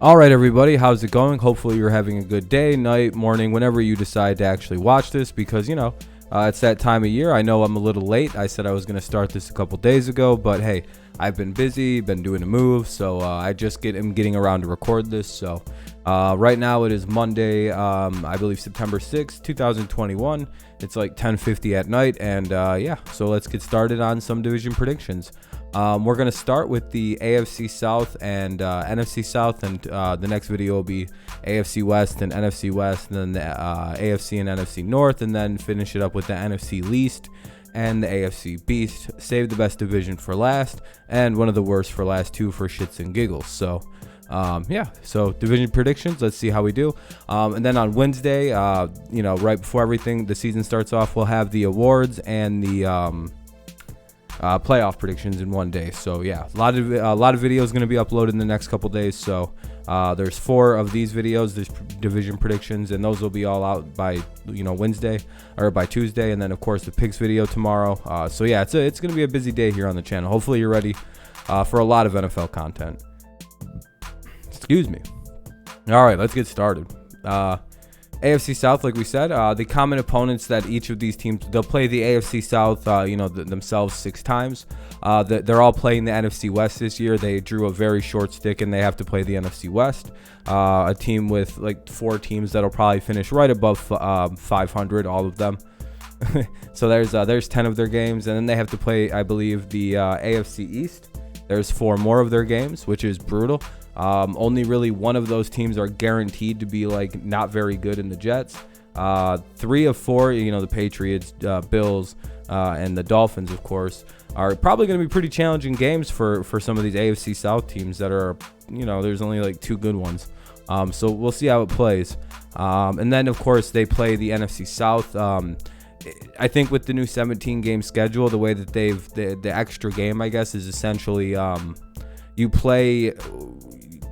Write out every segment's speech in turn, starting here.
All right, everybody, how's it going? Hopefully you're having a good day, night, morning, whenever you decide to actually watch this, because, it's that time of year. I know I'm a little late. I said I was going to start this a couple days ago, but hey, I've been busy, been doing a move, so I just am getting around to record this. So right now it is Monday, I believe September 6th, 2021. It's like 10:50 at night, and so let's get started on some division predictions. We're going to start with the AFC South and NFC South, and the next video will be AFC West and NFC West, and then the AFC and NFC North, and then finish it up with the NFC Least and the AFC Beast. Save the best division for last, and one of the worst for last too, for shits and giggles. So so division predictions, let's see how we do. And then on Wednesday, right before the season starts off, we'll have the awards and the playoff predictions in one day. So yeah, a lot of videos going to be uploaded in the next couple days. So there's 4 of these videos, there's division predictions, and those will be all out by Wednesday or by Tuesday, and then of course the picks video tomorrow. So yeah, it's going to be a busy day here on the channel. Hopefully you're ready for a lot of NFL content. Excuse me. All right, let's get started. AFC South, like we said, the common opponents that each of these teams, they'll play the AFC South, themselves 6 times. They're all playing the NFC West this year. They drew a very short stick, and they have to play the NFC West. A team with like 4 teams that'll probably finish right above 500, all of them. So there's 10 of their games, and then they have to play, I believe, the AFC East. There's 4 more of their games, which is brutal. Only really one of those teams are guaranteed to be like not very good in the Jets. 3 of 4, the Patriots, Bills, and the Dolphins, of course, are probably going to be pretty challenging games for some of these AFC South teams that are, there's only like 2 good ones. So we'll see how it plays. And then, of course, they play the NFC South. I think with the new 17-game schedule, the way that the extra game, I guess, is essentially you play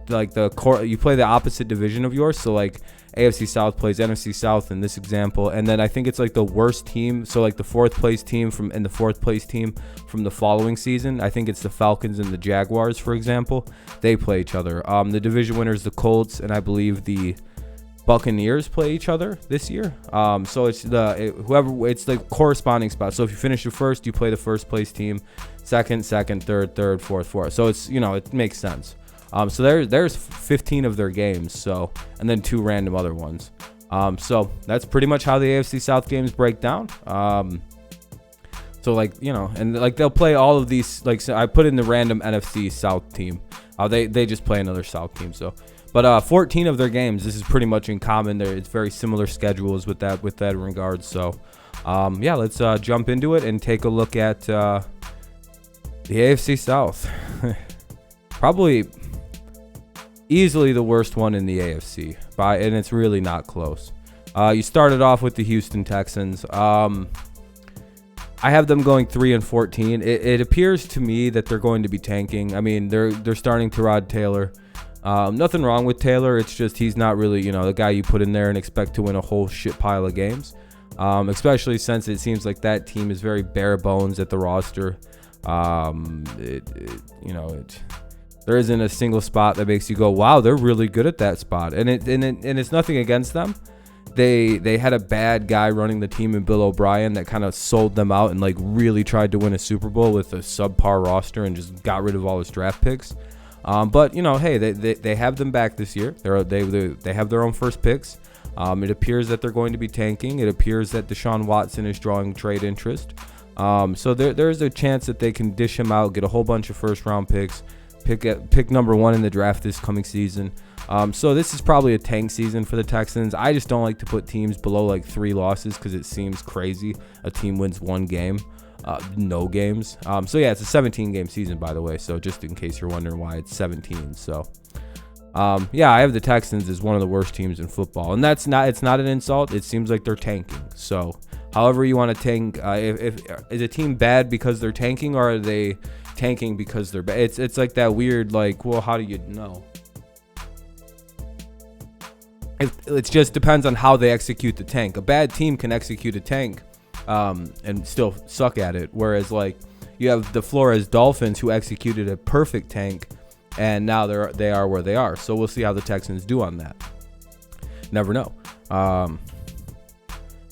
the opposite division of yours. So like AFC South plays NFC South in this example, and then I think it's like the worst team, so like the 4th place team from the following season. I think it's the Falcons and the Jaguars, for example. They play each other. The division winners, the Colts, and I believe the Buccaneers play each other this year. So it's it's the corresponding spot. So if you finish your first, you play the first place team, second, third, fourth. So it's it makes sense. So there's 15 of their games. So, and then 2 random other ones. So that's pretty much how the AFC South games break down. So they'll play all of these. So I put in the random NFC South team. They just play another South team. So. But 14 of their games, this is pretty much in common. It's very similar schedules with that in regards. So, let's jump into it and take a look at the AFC South. Probably easily the worst one in the AFC, and it's really not close. You started off with the Houston Texans. I have them going 3-14. It appears to me that they're going to be tanking. I mean, they're starting Tyrod Taylor. Nothing wrong with Taylor. It's just he's not really, the guy you put in there and expect to win a whole shit pile of games. Especially since it seems like that team is very bare bones at the roster. There isn't a single spot that makes you go, wow, they're really good at that spot. And it's nothing against them. They had a bad guy running the team in Bill O'Brien that kind of sold them out and like really tried to win a Super Bowl with a subpar roster and just got rid of all his draft picks. But hey, they have them back this year. They have their own first picks. It appears that they're going to be tanking. It appears that Deshaun Watson is drawing trade interest. So there's a chance that they can dish him out, get a whole bunch of first round picks, pick number 1 in the draft this coming season. So this is probably a tank season for the Texans. I just don't like to put teams below like 3 losses because it seems crazy. A team wins 1 game. No games. So yeah, it's a 17-game season, by the way. So just in case you're wondering why it's 17. So I have the Texans as one of the worst teams in football, and it's not an insult. It seems like they're tanking. So however you want to tank, if is a team bad because they're tanking, or are they tanking because they're bad? It's like that weird, like, well, how do you know? It just depends on how they execute the tank. A bad team can execute a tank and still suck at it, whereas like you have the Flores Dolphins, who executed a perfect tank and now they are where they are. So we'll see how the Texans do on that. Never know.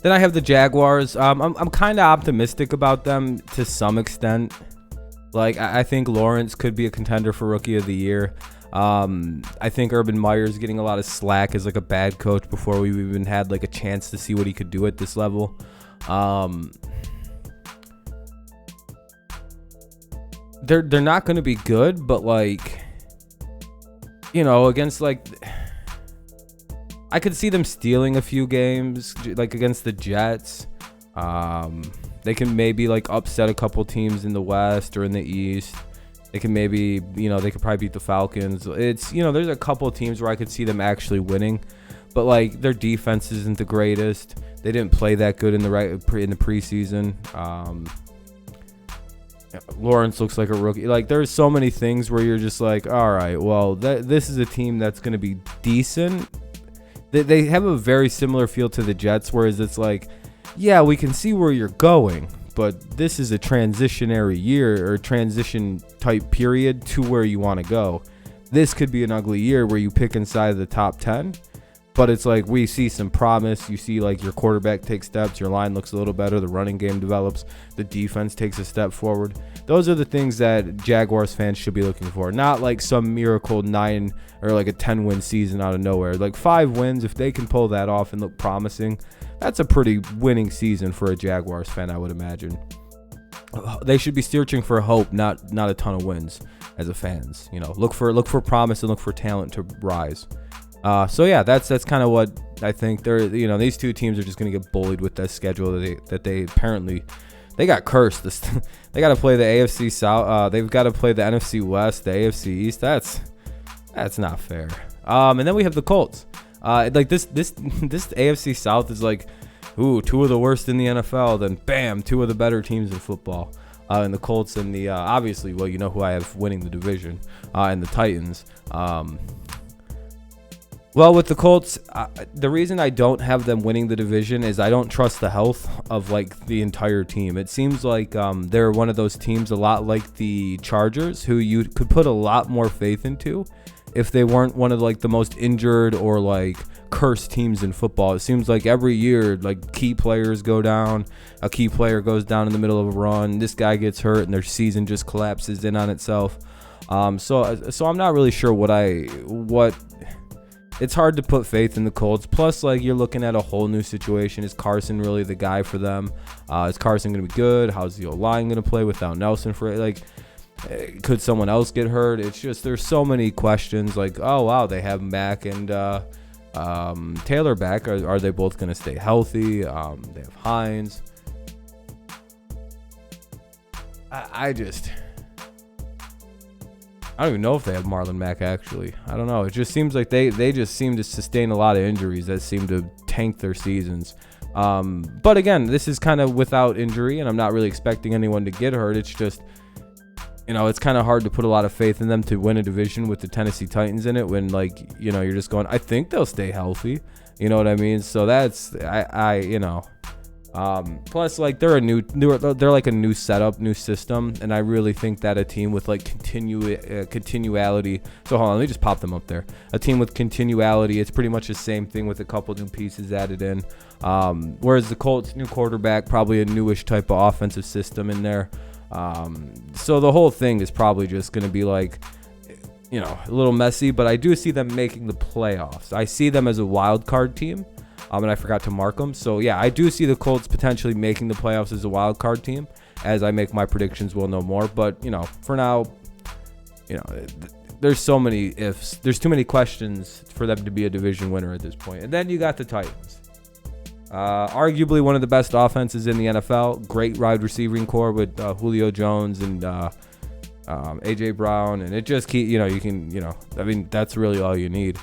Then I have the Jaguars. I'm kind of optimistic about them to some extent. Like, I think Lawrence could be a contender for Rookie of the Year. I think Urban Meyer's getting a lot of slack as like a bad coach before we've even had like a chance to see what he could do at this level. They're not going to be good, but like, you know, against like, I could see them stealing a few games, like against the Jets. They can maybe like upset a couple teams in the West or in the East. They can maybe, you know, they could probably beat the Falcons. It's, you know, there's a couple teams where I could see them actually winning, but like their defense isn't the greatest. They didn't play that good in the preseason. Lawrence looks like a rookie. Like, there's so many things where you're just like, all right, well, this is a team that's going to be decent. They have a very similar feel to the Jets, whereas it's like, yeah, we can see where you're going, but this is a transitionary year or transition type period to where you want to go. This could be an ugly year where you pick inside the top 10, but it's like we see some promise. You see like your quarterback takes steps, your line looks a little better, the running game develops, the defense takes a step forward. Those are the things that Jaguars fans should be looking for, not like some miracle 9 or like a 10-win season out of nowhere. Like 5 wins, if they can pull that off and look promising, that's a pretty winning season for a Jaguars fan, I would imagine. They should be searching for hope, not a ton of wins as a fans. You know, look for promise and look for talent to rise. So yeah, that's kind of what I think. They're, you know, these two teams are just going to get bullied with that schedule that they apparently they got cursed. They got to play the AFC South. They've got to play the NFC West, the AFC East. That's not fair. And then we have the Colts. Like this AFC South is like, ooh, 2 of the worst in the NFL. Then bam, 2 of the better teams in football. And the Colts and the obviously, well, you know who I have winning the division, and the Titans. Well, with the Colts, the reason I don't have them winning the division is I don't trust the health of like the entire team. It seems like they're one of those teams a lot like the Chargers, who you could put a lot more faith into if they weren't one of like the most injured or like cursed teams in football. It seems like every year, like key players go down, a key player goes down in the middle of a run, this guy gets hurt, and their season just collapses in on itself. So I'm not really sure what. It's hard to put faith in the Colts. Plus, like, you're looking at a whole new situation. Is Carson really the guy for them? Is Carson going to be good? How's the O-line going to play without Nelson for it? Like, could someone else get hurt? It's just, there's so many questions. Like, oh, wow, they have Mack and Taylor back. Are they both going to stay healthy? They have Hines. I don't even know if they have Marlon Mack, actually. I don't know. It just seems like they just seem to sustain a lot of injuries that seem to tank their seasons. But again, this is kind of without injury, and I'm not really expecting anyone to get hurt. It's just, you know, it's kind of hard to put a lot of faith in them to win a division with the Tennessee Titans in it when, like, you know, you're just going, I think they'll stay healthy. You know what I mean? So that's, you know. Plus, like, they're like a new setup, new system, and I really think that a team with like continuality. So hold on, let me just pop them up there. A team with continuality, it's pretty much the same thing with a couple new pieces added in. Whereas the Colts, new quarterback, probably a newish type of offensive system in there. So the whole thing is probably just going to be like, you know, a little messy, but I do see them making the playoffs. I see them as a wild card team. And I forgot to mark them. So, yeah, I do see the Colts potentially making the playoffs as a wild card team. As I make my predictions, we'll know more. But, you know, for now, you know, there's so many ifs. There's too many questions for them to be a division winner at this point. And then you got the Titans. Arguably one of the best offenses in the NFL. Great wide receiving core with Julio Jones and A.J. Brown. And it just you can, you know, I mean, that's really all you need.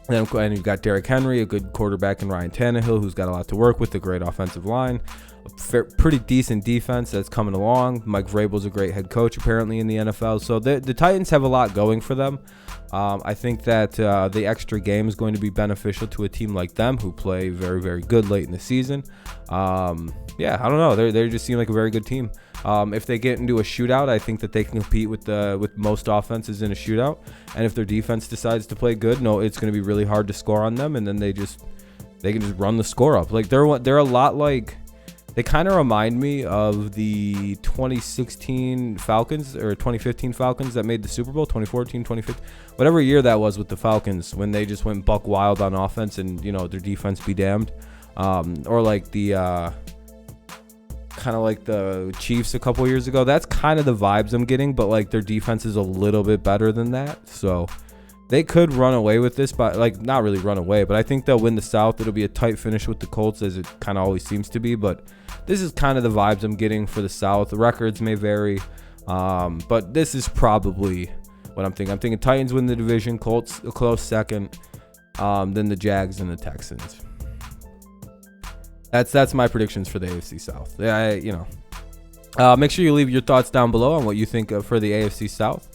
And you've got Derrick Henry, a good quarterback, and Ryan Tannehill, who's got a lot to work with, a great offensive line, a pretty decent defense that's coming along. Mike Vrabel's a great head coach, apparently, in the NFL. So the Titans have a lot going for them. I think that the extra game is going to be beneficial to a team like them who play very, very good late in the season. Yeah, I don't know. They just seem like a very good team. If they get into a shootout, I think that they can compete with most offenses in a shootout. And if their defense decides to play good, no, it's going to be really hard to score on them. And then they can just run the score up. Like they're a lot like. They kind of remind me of the 2016 Falcons or 2015 Falcons that made the Super Bowl, 2014, 2015, whatever year that was with the Falcons, when they just went buck wild on offense and, you know, their defense be damned. Or like the kind of like the Chiefs a couple years ago. That's kind of the vibes I'm getting, but like their defense is a little bit better than that. So they could run away with this, but like not really run away, but I think they'll win the South. It'll be a tight finish with the Colts, as it kind of always seems to be, but this is kind of the vibes I'm getting for the South. The records may vary, but this is probably what I'm thinking. I'm thinking Titans win the division, Colts a close second, then the Jags and the Texans. That's my predictions for the AFC South. Make sure you leave your thoughts down below on what you think for the AFC South.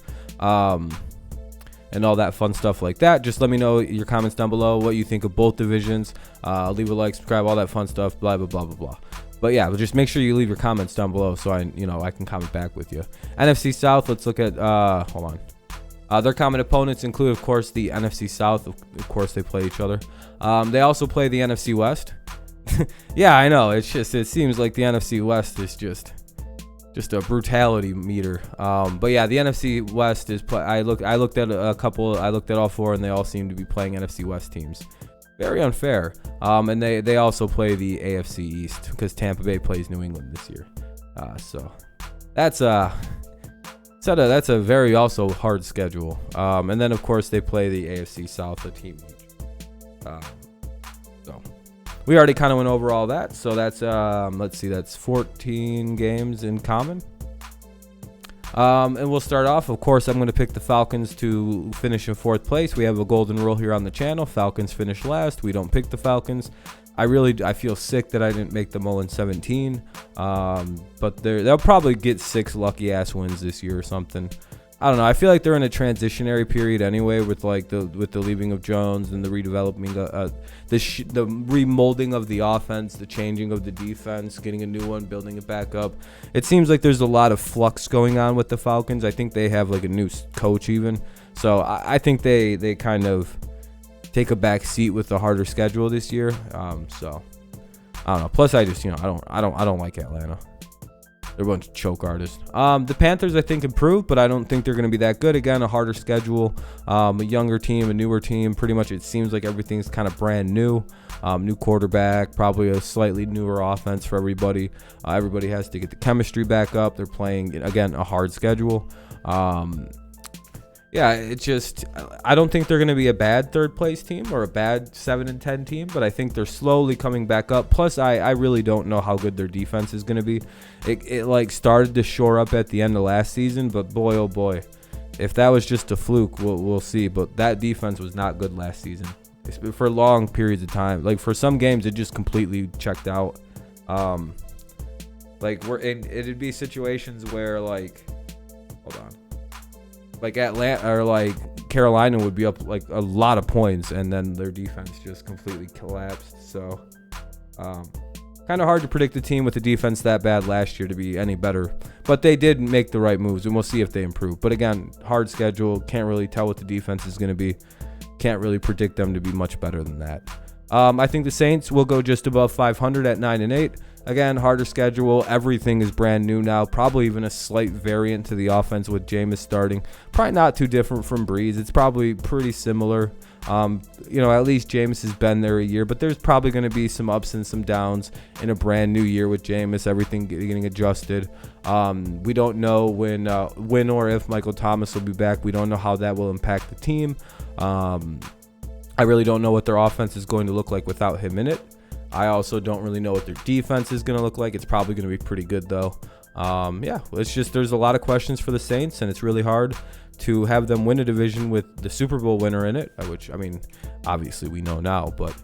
And all that fun stuff like that. Just let me know your comments down below, what you think of both divisions. Leave a like, subscribe, all that fun stuff, blah, blah, blah, blah, blah. But yeah, just make sure you leave your comments down below so I can comment back with you. NFC South, let's look at, hold on. Their common opponents include, of course, the NFC South. Of course, they play each other. They also play the NFC West. Yeah, I know. It seems like the NFC West is just a brutality meter. But yeah, the NFC West is I looked at a couple. I looked at all four, and they all seem to be playing NFC West teams. Very unfair. And they also play the AFC East because Tampa Bay plays New England this year. So that's a very also hard schedule. And then of course they play the AFC South, a team each. So we already kind of went over all that. So that's let's see, that's 14 games in common. And we'll start off. Of course, I'm going to pick the Falcons to finish in 4th place. We have a golden rule here on the channel. Falcons finish last. We don't pick the Falcons. I feel sick that I didn't make them all in 17. But they'll probably get 6 lucky ass wins this year or something. I don't know. I feel like they're in a transitionary period anyway, with like the leaving of Jones and the redeveloping, the remolding of the offense, the changing of the defense, getting a new one, building it back up. It seems like there's a lot of flux going on with the Falcons. I think they have like a new coach even, so I think they kind of take a back seat with the harder schedule this year. So I don't know. Plus, I just I don't like Atlanta. They're a bunch of choke artists. The Panthers, I think, improved, but I don't think they're going to be that good. Again, a harder schedule, a younger team, a newer team. Pretty much it seems like everything's kind of brand new. New quarterback, probably a slightly newer offense for everybody. Everybody has to get the chemistry back up. They're playing, again, a hard schedule. Yeah, it's just, I don't think they're going to be a bad 3rd place team or a bad 7-10 team, but I think they're slowly coming back up. Plus, I really don't know how good their defense is going to be. It like started to shore up at the end of last season, but boy, oh boy, if that was just a fluke, we'll see. But that defense was not good last season for long periods of time. Like for some games, it just completely checked out. Like it'd be situations where like, hold on. Like Atlanta or like Carolina would be up like a lot of points, and then their defense just completely collapsed. So kind of hard to predict a team with a defense that bad last year to be any better, but they did make the right moves, and we'll see if they improve. But again, hard schedule, can't really tell what the defense is going to be, can't really predict them to be much better than that. I think the Saints will go just above 500 at 9-8. Again, harder schedule. Everything is brand new now. Probably even a slight variant to the offense with Jameis starting. Probably not too different from Breeze. It's probably pretty similar. At least Jameis has been there a year, but there's probably going to be some ups and some downs in a brand new year with Jameis. Everything getting adjusted. We don't know when or if Michael Thomas will be back. We don't know how that will impact the team. I really don't know what their offense is going to look like without him in it. I also don't really know what their defense is going to look like. It's probably going to be pretty good, though. It's just there's a lot of questions for the Saints, and it's really hard to have them win a division with the Super Bowl winner in it, which, I mean, obviously we know now. But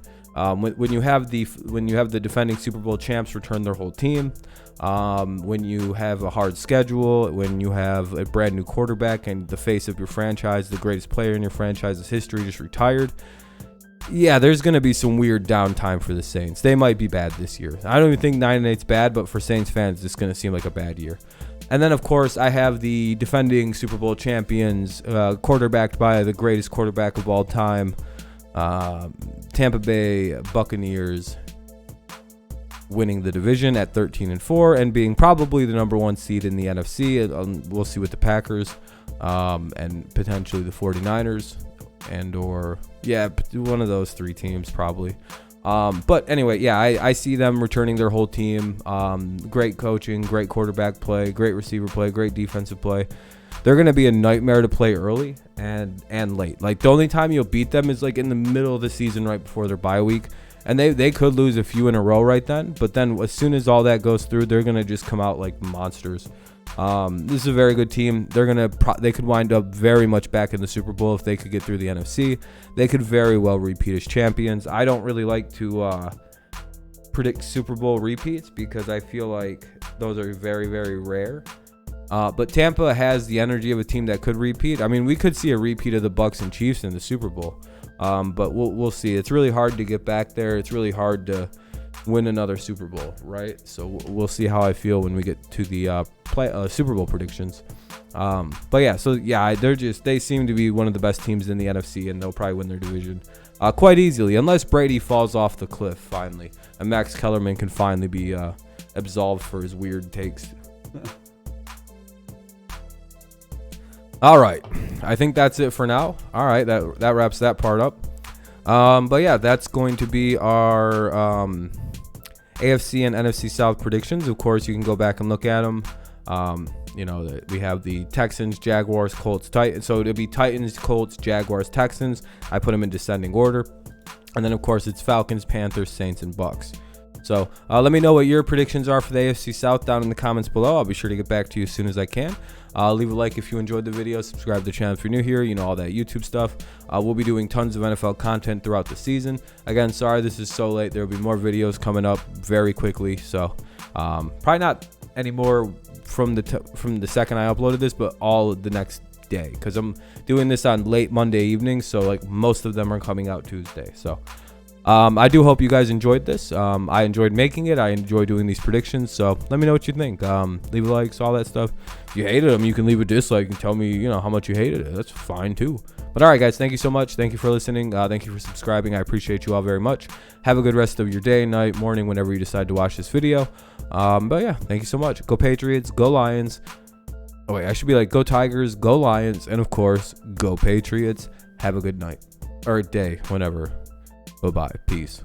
when you have the defending Super Bowl champs return their whole team, when you have a hard schedule, when you have a brand new quarterback and the face of your franchise, the greatest player in your franchise's history, just retired. Yeah, there's going to be some weird downtime for the Saints. They might be bad this year. I don't even think 9-8's bad, but for Saints fans, it's going to seem like a bad year. And then, of course, I have the defending Super Bowl champions, quarterbacked by the greatest quarterback of all time, Tampa Bay Buccaneers, winning the division at 13-4 and being probably the number 1 seed in the NFC. We'll see with the Packers and potentially the 49ers. One of those 3 teams probably. But anyway, yeah, I see them returning their whole team. Great coaching, great quarterback play, great receiver play, great defensive play. They're going to be a nightmare to play early and late. Like, the only time you'll beat them is like in the middle of the season right before their bye week. And they could lose a few in a row right then. But then as soon as all that goes through, they're going to just come out like monsters. This is a very good team. They could wind up very much back in the Super Bowl if they could get through the NFC. They could very well repeat as champions. I don't really like to predict Super Bowl repeats because I feel like those are very, very rare. But Tampa has the energy of a team that could repeat. I mean, we could see a repeat of the Bucs and Chiefs in the Super Bowl. But we'll see. It's really hard to get back there. It's really hard to win another Super Bowl, right? So we'll see how I feel when we get to the Super Bowl predictions. But yeah, so yeah, they seem to be one of the best teams in the NFC, and they'll probably win their division quite easily, unless Brady falls off the cliff finally, and Max Kellerman can finally be absolved for his weird takes. All right, I think that's it for now. All right, that wraps that part up. But yeah, that's going to be our AFC and NFC South predictions. Of course, you can go back and look at them. We have the Texans, Jaguars, Colts, Titans. So it'll be Titans, Colts, Jaguars, Texans. I put them in descending order. And then, of course, it's Falcons, Panthers, Saints, and Bucks. So let me know what your predictions are for the AFC South down in the comments below. I'll be sure to get back to you as soon as I can. Leave a like if you enjoyed the video. Subscribe to the channel if you're new here. You know, all that YouTube stuff. We'll be doing tons of NFL content throughout the season. Again, sorry this is so late. There will be more videos coming up very quickly. So probably not anymore from the second I uploaded this, but all the next day, because I'm doing this on late Monday evening. So like most of them are coming out Tuesday. So I do hope you guys enjoyed this. I enjoyed making it. I enjoy doing these predictions. So let me know what you think. Leave a like, all that stuff. If you hated them, you can leave a dislike and tell me, how much you hated it. That's fine too. But all right, guys, thank you so much. Thank you for listening. Thank you for subscribing. I appreciate you all very much. Have a good rest of your day, night, morning, whenever you decide to watch this video. But yeah, thank you so much. Go Patriots, go Lions. Oh wait, I should be like, go Tigers, go Lions, and of course, go Patriots. Have a good night or day, whenever. Bye-bye. Peace.